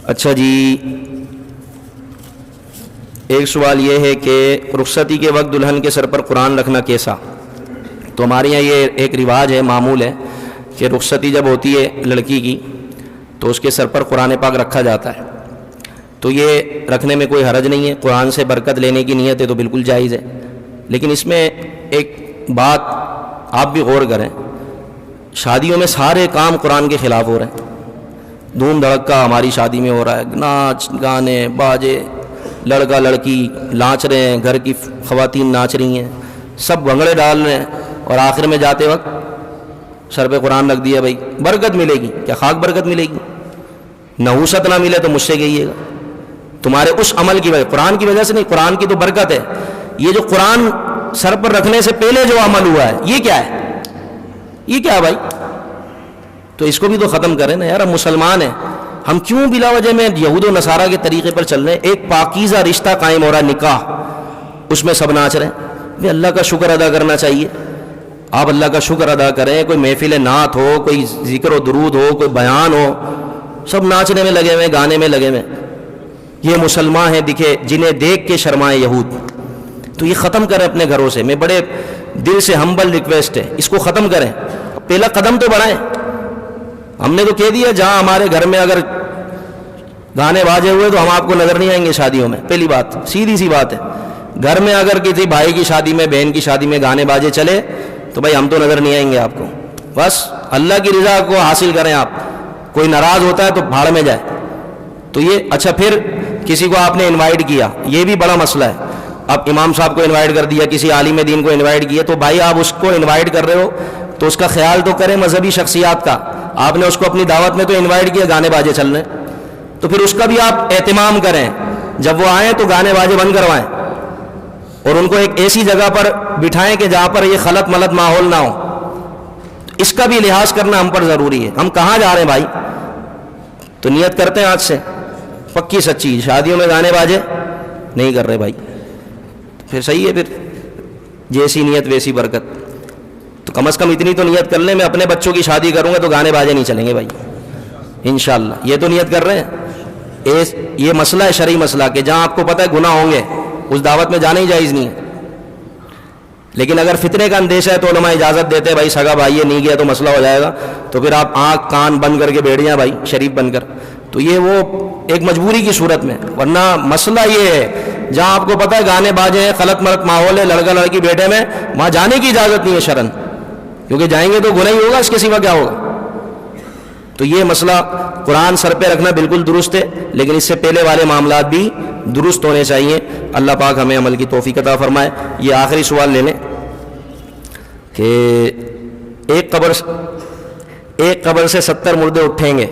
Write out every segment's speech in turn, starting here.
اچھا جی، ایک سوال یہ ہے کہ رخصتی کے وقت دلہن کے سر پر قرآن رکھنا کیسا؟ تو ہمارے یہاں یہ ایک رواج ہے، معمول ہے کہ رخصتی جب ہوتی ہے لڑکی کی تو اس کے سر پر قرآن پاک رکھا جاتا ہے. تو یہ رکھنے میں کوئی حرج نہیں ہے، قرآن سے برکت لینے کی نیت ہے تو بالکل جائز ہے. لیکن اس میں ایک بات آپ بھی غور کریں، شادیوں میں سارے کام قرآن کے خلاف ہو رہے ہیں. دھوم دھڑکا ہماری شادی میں ہو رہا ہے، ناچ گانے باجے، لڑکا لڑکی ناچ رہے ہیں، گھر کی خواتین ناچ رہی ہیں، سب بھنگڑے ڈال رہے ہیں، اور آخر میں جاتے وقت سر پہ قرآن رکھ دیا. بھائی برکت ملے گی کیا؟ خاک برکت ملے گی. نحوست نہ ملے تو مجھ سے کہیے گا. تمہارے اس عمل کی وجہ، قرآن کی وجہ سے نہیں، قرآن کی تو برکت ہے. یہ جو قرآن سر پر رکھنے سے پہلے جو عمل ہوا ہے یہ کیا ہے؟ یہ کیا ہے بھائی؟ تو اس کو بھی تو ختم کریں نا یار. ہم مسلمان ہیں، ہم کیوں بلا وجہ میں یہود و نصارہ کے طریقے پر چل رہے ہیں؟ ایک پاکیزہ رشتہ قائم ہو رہا ہے، نکاح، اس میں سب ناچ رہے ہیں. بھی اللہ کا شکر ادا کرنا چاہیے. آپ اللہ کا شکر ادا کریں. کوئی محفل نعت ہو، کوئی ذکر و درود ہو، کوئی بیان ہو، سب ناچنے میں لگے ہوئے، گانے میں لگے ہوئے. یہ مسلمان ہیں دکھے جنہیں دیکھ کے شرمائے یہود. تو یہ ختم کریں اپنے گھروں سے. میں بڑے دل سے ہمبل ریکویسٹ ہے، اس کو ختم کریں. پہلا قدم تو بڑھائیں. ہم نے تو کہہ دیا جہاں ہمارے گھر میں اگر گانے باجے ہوئے تو ہم آپ کو نظر نہیں آئیں گے شادیوں میں. پہلی بات، سیدھی سی بات ہے. گھر میں اگر کسی بھائی کی شادی میں، بہن کی شادی میں گانے باجے چلے تو بھائی ہم تو نظر نہیں آئیں گے آپ کو. بس اللہ کی رضا کو حاصل کریں. آپ کوئی ناراض ہوتا ہے تو بھاڑ میں جائے. تو یہ اچھا، پھر کسی کو آپ نے انوائٹ کیا، یہ بھی بڑا مسئلہ ہے. اب امام صاحب کو انوائٹ کر دیا، کسی عالم دین کو انوائٹ کیا، تو بھائی آپ اس کو انوائٹ کر رہے ہو تو اس کا خیال تو کریں مذہبی شخصیات کا. آپ نے اس کو اپنی دعوت میں تو انوائٹ کیا، گانے باجے چل رہے ہیں تو پھر اس کا بھی آپ اہتمام کریں. جب وہ آئیں تو گانے باجے بند کروائیں اور ان کو ایک ایسی جگہ پر بٹھائیں کہ جہاں پر یہ خلط ملط ماحول نہ ہو. اس کا بھی لحاظ کرنا ہم پر ضروری ہے. ہم کہاں جا رہے ہیں بھائی؟ تو نیت کرتے ہیں آج سے پکی سچی، شادیوں میں گانے باجے نہیں کر رہے بھائی. پھر صحیح ہے، پھر جیسی نیت ویسی برکت. تو کم از کم اتنی تو نیت کر لیں، میں اپنے بچوں کی شادی کروں گا تو گانے باجے نہیں چلیں گے بھائی انشاءاللہ. یہ تو نیت کر رہے ہیں. یہ مسئلہ ہے، شرعی مسئلہ، کہ جہاں آپ کو پتہ ہے گناہ ہوں گے اس دعوت میں جانا ہی جائز نہیں ہے. لیکن اگر فتنے کا اندیشہ ہے تو علماء اجازت دیتے ہیں، بھائی سگا بھائی نہیں گیا تو مسئلہ ہو جائے گا، تو پھر آپ آنکھ کان بند کر کے بیٹھ جائیں بھائی شریف بن کر. تو یہ وہ ایک مجبوری کی صورت میں. ورنہ مسئلہ یہ ہے جہاں آپ کو پتہ ہے گانے باجے ہیں، خلط ملط ماحول ہے، لڑکا لڑکی بیٹھے میں، وہاں جانے کی اجازت نہیں ہے شرعن، کیونکہ جائیں گے تو گناہ ہی ہوگا، اس کے سوا کیا ہوگا. تو یہ مسئلہ قرآن سر پہ رکھنا بالکل درست ہے، لیکن اس سے پہلے والے معاملات بھی درست ہونے چاہیے. اللہ پاک ہمیں عمل کی توفیق عطا فرمائے. یہ آخری سوال لے لیں کہ ایک قبر سے 70 مردے اٹھیں گے،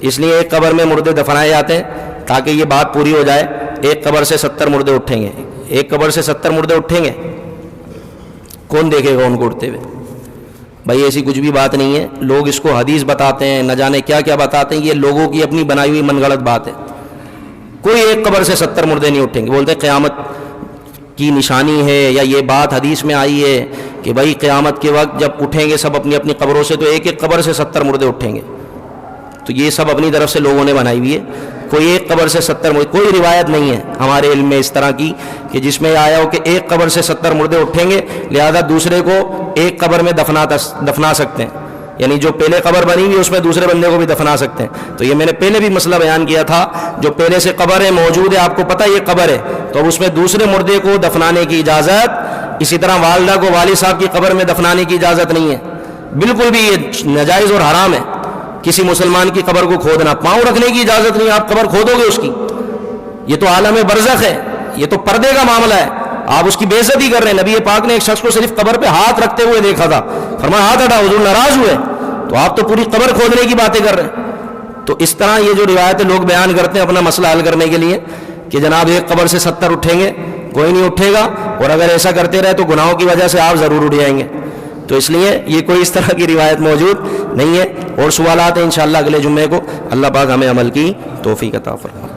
اس لیے ایک قبر میں مردے دفنائے جاتے ہیں تاکہ یہ بات پوری ہو جائے. ایک قبر سے 70 مردے اٹھیں گے، ایک قبر سے 70 مردے اٹھیں گے، کون دیکھے گا ان کو اٹھتے ہوئے؟ بھائی ایسی کچھ بھی بات نہیں ہے. لوگ اس کو حدیث بتاتے ہیں، نہ جانے کیا کیا بتاتے ہیں. یہ لوگوں کی اپنی بنائی ہوئی من گھڑت بات ہے. کوئی ایک قبر سے 70 مردے نہیں اٹھیں گے. بولتے قیامت کی نشانی ہے، یا یہ بات حدیث میں آئی ہے کہ بھائی قیامت کے وقت جب اٹھیں گے سب اپنی اپنی قبروں سے تو ایک ایک قبر سے 70 مردے اٹھیں گے. تو یہ سب اپنی طرف سے لوگوں نے بنائی ہوئی ہے. کوئی ایک قبر سے 70 مردے، کوئی روایت نہیں ہے ہمارے علم میں اس طرح کی کہ جس میں آیا ہو کہ ایک قبر سے 70 مردے اٹھیں گے لہذا دوسرے کو ایک قبر میں دفنا سکتے ہیں. یعنی جو پہلے قبر بنی ہوئی اس میں دوسرے بندے کو بھی دفنا سکتے ہیں. تو یہ میں نے پہلے بھی مسئلہ بیان کیا تھا، جو پہلے سے قبر ہے موجود ہے، آپ کو پتہ یہ قبر ہے، تو اب اس میں دوسرے مردے کو دفنانے کی اجازت. اسی طرح والدہ کو والد صاحب کی قبر میں دفنانے کی اجازت نہیں ہے. بالکل بھی یہ ناجائز اور حرام ہے. کسی مسلمان کی قبر کو کھودنا، پاؤں رکھنے کی اجازت نہیں. آپ قبر کھودو گے اس کی، یہ تو عالم برزخ ہے، یہ تو پردے کا معاملہ ہے. آپ اس کی بے عزتی کر رہے ہیں. نبی پاک نے ایک شخص کو صرف قبر پہ ہاتھ رکھتے ہوئے دیکھا تھا، فرمایا ہاتھ ہٹا، حضور ناراض ہوئے. تو آپ تو پوری قبر کھودنے کی باتیں کر رہے ہیں. تو اس طرح یہ جو روایتیں لوگ بیان کرتے ہیں اپنا مسئلہ حل کرنے کے لیے کہ جناب ایک قبر سے 70 اٹھیں گے، کوئی نہیں اٹھے گا، اور اگر ایسا کرتے رہے تو گناہوں کی وجہ سے آپ ضرور اٹھ جائیں گے. تو اس لیے یہ کوئی اس طرح کی روایت موجود نہیں ہے. اور سوالات ہیں انشاءاللہ اگلے جمعے کو. اللہ پاک ہمیں عمل کی توفیق عطا فرمائے.